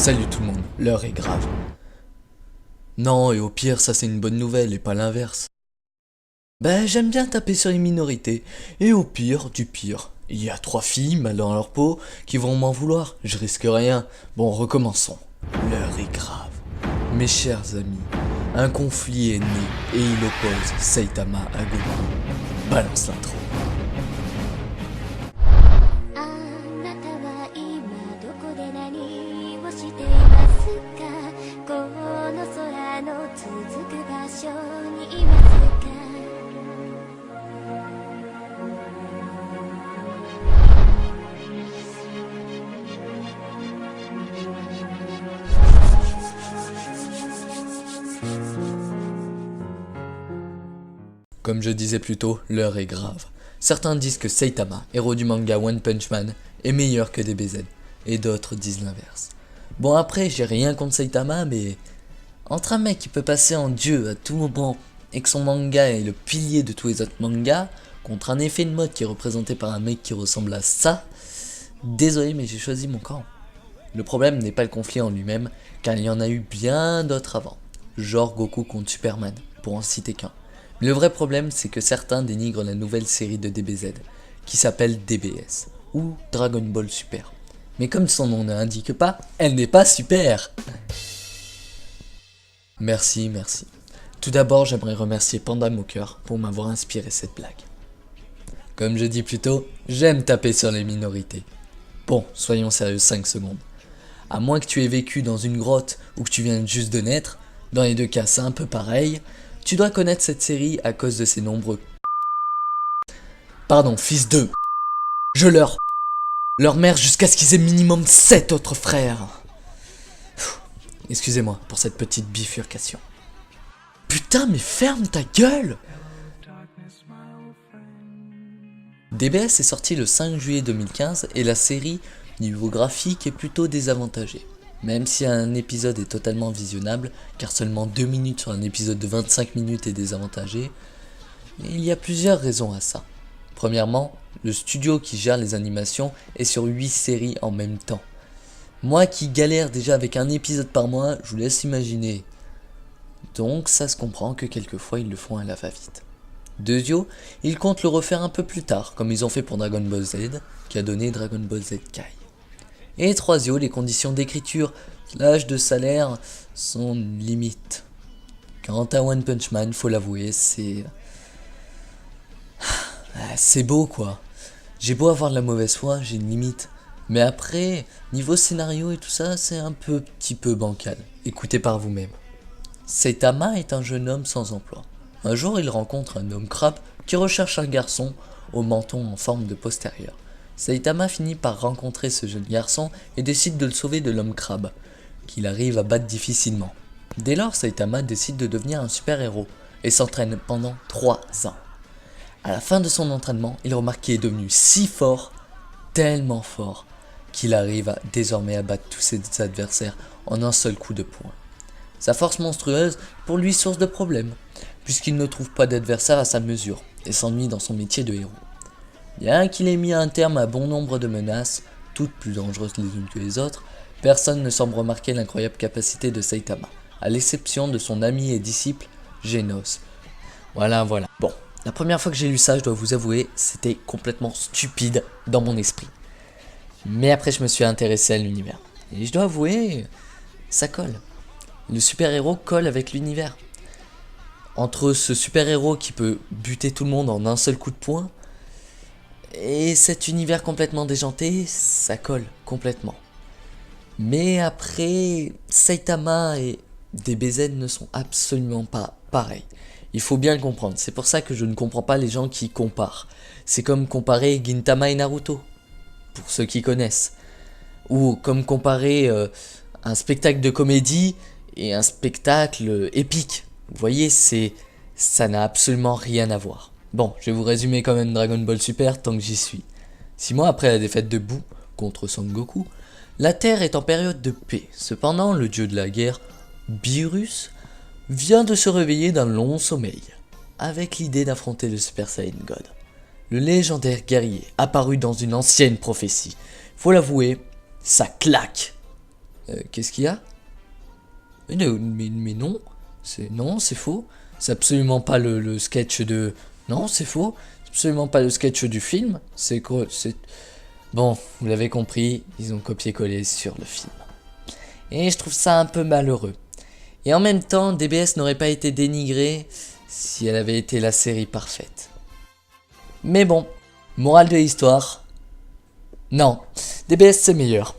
Salut tout le monde, l'heure est grave. Non, et au pire, ça c'est une bonne nouvelle et pas l'inverse. Ben, j'aime bien taper sur les minorités, et au pire, du pire. Il y a 3 filles, mal dans leur peau, qui vont m'en vouloir, je risque rien. Bon, recommençons. L'heure est grave. Mes chers amis, un conflit est né, et il oppose Saitama à Goku. Balance l'intro. あなたは今どこで何をしていますかこの空の続く場所にいますか Comme je disais plus tôt, l'heure est grave. Certains disent que Saitama, héros du manga One Punch Man, est meilleur que DBZ, et d'autres disent l'inverse. Bon après, j'ai rien contre Saitama, mais entre un mec qui peut passer en dieu à tout moment, et que son manga est le pilier de tous les autres mangas, contre un effet de mode qui est représenté par un mec qui ressemble à ça, désolé mais j'ai choisi mon camp. Le problème n'est pas le conflit en lui-même, car il y en a eu bien d'autres avant, genre Goku contre Superman, pour en citer qu'un. Mais le vrai problème, c'est que certains dénigrent la nouvelle série de DBZ, qui s'appelle DBS, ou Dragon Ball Super. Mais comme son nom ne l'indique pas, elle n'est pas super. Merci. Tout d'abord, j'aimerais remercier Panda Moker pour m'avoir inspiré cette blague. Comme je dis plus tôt, j'aime taper sur les minorités. Bon, soyons sérieux 5 secondes. À moins que tu aies vécu dans une grotte ou que tu viennes juste de naître, dans les deux cas c'est un peu pareil, tu dois connaître cette série à cause de ses nombreux... Pardon, fils de... Je leur mère jusqu'à ce qu'ils aient minimum 7 autres frères. Excusez-moi pour cette petite bifurcation. Putain mais ferme ta gueule! DBS est sorti le 5 juillet 2015 et la série, niveau graphique, est plutôt désavantagée. Même si un épisode est totalement visionnable, car seulement 2 minutes sur un épisode de 25 minutes est désavantagé, il y a plusieurs raisons à ça. Premièrement, le studio qui gère les animations est sur 8 séries en même temps. Moi qui galère déjà avec un épisode par mois, je vous laisse imaginer. Donc ça se comprend que quelquefois ils le font à la va-vite. Deuxièmement, ils comptent le refaire un peu plus tard, comme ils ont fait pour Dragon Ball Z, qui a donné Dragon Ball Z Kai. Et troisièmement, les conditions d'écriture / de salaire sont limites. Quant à One Punch Man, faut l'avouer, c'est beau quoi. J'ai beau avoir de la mauvaise foi, j'ai une limite. Mais après, niveau scénario et tout ça, c'est un petit peu bancal. Écoutez par vous-même. Saitama est un jeune homme sans emploi. Un jour, il rencontre un homme crabe qui recherche un garçon au menton en forme de postérieur. Saitama finit par rencontrer ce jeune garçon et décide de le sauver de l'homme crabe, qu'il arrive à battre difficilement. Dès lors, Saitama décide de devenir un super-héros et s'entraîne pendant 3 ans. À la fin de son entraînement, il remarque qu'il est devenu si fort, tellement fort, qu'il arrive désormais à battre tous ses adversaires en un seul coup de poing. Sa force monstrueuse est pour lui source de problèmes, puisqu'il ne trouve pas d'adversaire à sa mesure et s'ennuie dans son métier de héros. Bien qu'il ait mis un terme à bon nombre de menaces, toutes plus dangereuses les unes que les autres, personne ne semble remarquer l'incroyable capacité de Saitama, à l'exception de son ami et disciple, Genos. Voilà. Bon, la première fois que j'ai lu ça, je dois vous avouer, c'était complètement stupide dans mon esprit. Mais après, je me suis intéressé à l'univers. Et je dois avouer, ça colle. Le super-héros colle avec l'univers. Entre ce super-héros qui peut buter tout le monde en un seul coup de poing, et cet univers complètement déjanté, ça colle complètement. Mais après, Saitama et DBZ ne sont absolument pas pareils. Il faut bien le comprendre, c'est pour ça que je ne comprends pas les gens qui comparent. C'est comme comparer Gintama et Naruto, pour ceux qui connaissent. Ou comme comparer un spectacle de comédie et un spectacle épique. Vous voyez, ça n'a absolument rien à voir. Bon, je vais vous résumer quand même Dragon Ball Super tant que j'y suis. 6 mois après la défaite de Buu contre Son Goku, la Terre est en période de paix. Cependant, le dieu de la guerre, Beerus, vient de se réveiller d'un long sommeil, avec l'idée d'affronter le Super Saiyan God. Le légendaire guerrier apparu dans une ancienne prophétie. Faut l'avouer, ça claque. Qu'est-ce qu'il y a? Mais non, c'est faux. C'est absolument pas le sketch de... Non, c'est faux. C'est absolument pas le sketch du film. C'est quoi? C'est... Bon, vous l'avez compris, ils ont copié-collé sur le film. Et je trouve ça un peu malheureux. Et en même temps, DBS n'aurait pas été dénigrée si elle avait été la série parfaite. Mais bon, morale de l'histoire, non, DBS c'est meilleur.